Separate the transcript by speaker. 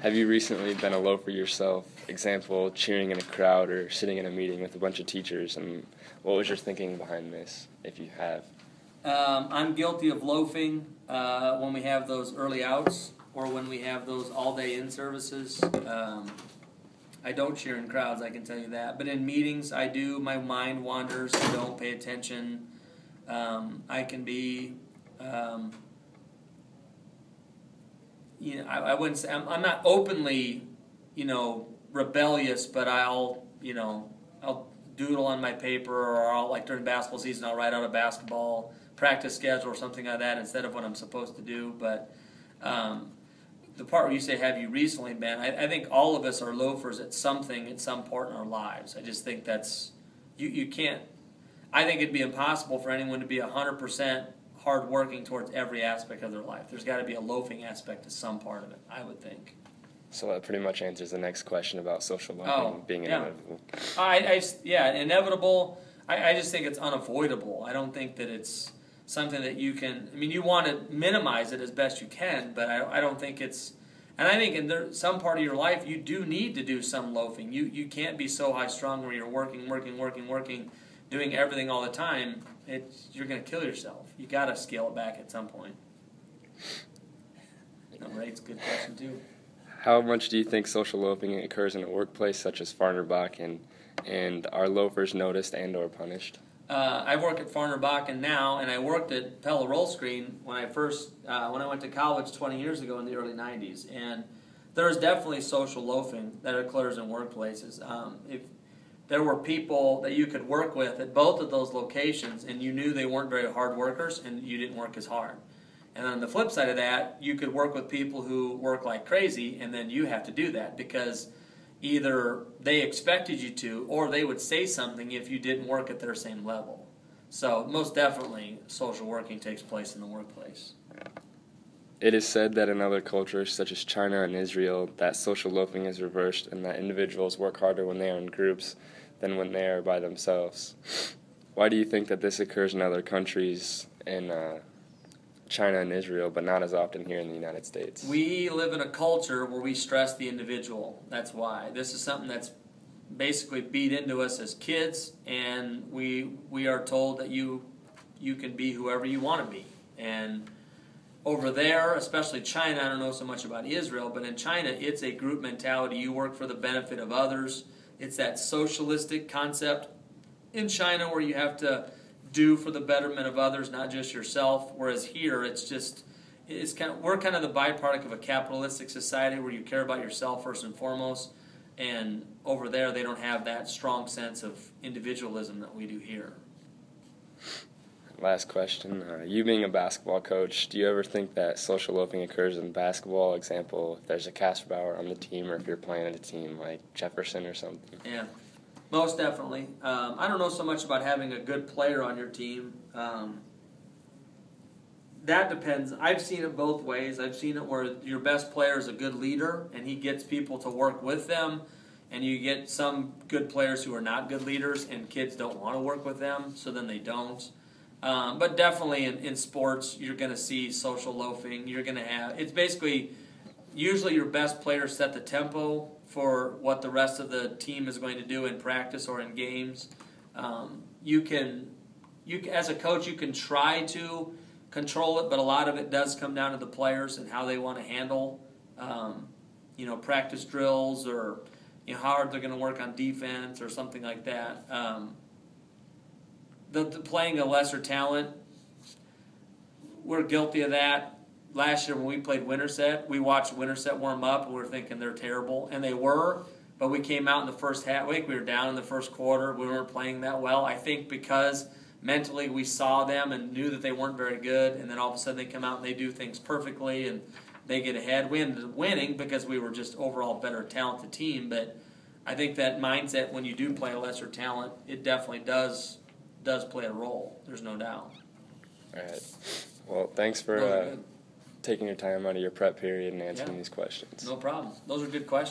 Speaker 1: Have you recently been a loafer yourself? Example, cheering in a crowd or sitting in a meeting with a bunch of teachers, and what was your thinking behind this, if you have?
Speaker 2: I'm guilty of loafing when we have those early outs or when we have those all-day in-services. I don't cheer in crowds, I can tell you that. But in meetings, I do. My mind wanders. I don't pay attention. I can be... I wouldn't say I'm not openly, rebellious, but I'll doodle on my paper, or I'll, like during basketball season, I'll write out a basketball practice schedule or something like that instead of what I'm supposed to do. But the part where you say, have you recently been, I think all of us are loafers at something at some point in our lives. I just think that's, you can't, I think it'd be impossible for anyone to be 100% hard-working towards every aspect of their life. There's got to be a loafing aspect to some part of it, I would think.
Speaker 1: So that pretty much answers the next question about social loafing being inevitable.
Speaker 2: Inevitable. I just think it's unavoidable. I don't think that it's something that you can... I mean, you want to minimize it as best you can, but I don't think it's... And I think in some part of your life, you do need to do some loafing. You can't be so high-strung where you're working, doing everything all the time. You're going to kill yourself. You got to scale it back at some point. Right, it's a good question too.
Speaker 1: How much do you think social loafing occurs in a workplace such as Farner-Bakken, and are loafers noticed and or punished?
Speaker 2: I work at Farner-Bakken now, and I worked at Pella Rollscreen when I went to college 20 years ago in the early 90s. And there's definitely social loafing that occurs in workplaces. If there were people that you could work with at both of those locations, and you knew they weren't very hard workers, and you didn't work as hard. And on the flip side of that, you could work with people who work like crazy, and then you have to do that because either they expected you to, or they would say something if you didn't work at their same level. So most definitely, social working takes place in the workplace.
Speaker 1: It is said that in other cultures, such as China and Israel, that social loafing is reversed and that individuals work harder when they are in groups than when they are by themselves. Why do you think that this occurs in other countries, in China and Israel, but not as often here in the United States?
Speaker 2: We live in a culture where we stress the individual. That's why. This is something that's basically beat into us as kids, and we are told that you can be whoever you want to be. And over there, especially China, I don't know so much about Israel, but in China, it's a group mentality. You work for the benefit of others. It's that socialistic concept in China where you have to do for the betterment of others, not just yourself. Whereas here, we're kind of the byproduct of a capitalistic society where you care about yourself first and foremost. And over there, they don't have that strong sense of individualism that we do here.
Speaker 1: Last question. You being a basketball coach, do you ever think that social loafing occurs in basketball? Example, if there's a Casper on the team, or if you're playing at a team like Jefferson or something?
Speaker 2: Yeah, most definitely. I don't know so much about having a good player on your team. That depends. I've seen it both ways. I've seen it where your best player is a good leader, and he gets people to work with them, and you get some good players who are not good leaders, and kids don't want to work with them, so then they don't. But definitely in sports, you're going to see social loafing. You're going to have, it's basically, usually your best players set the tempo for what the rest of the team is going to do in practice or in games. As a coach, you can try to control it, but a lot of it does come down to the players and how they want to handle, practice drills, or how hard they're going to work on defense or something like that. The playing a lesser talent, we're guilty of that. Last year when we played Winterset, we watched Winterset warm up, and we were thinking they're terrible. And they were, but we came out in the first half. I think we were down in the first quarter. We weren't playing that well. I think because mentally we saw them and knew that they weren't very good, and then all of a sudden they come out and they do things perfectly, and they get ahead. We ended up winning because we were just overall better talented team. But I think that mindset, when you do play a lesser talent, it definitely does play a role. There's no doubt.
Speaker 1: All right. Well, thanks for taking your time out of your prep period and answering these questions.
Speaker 2: No problem. Those are good questions.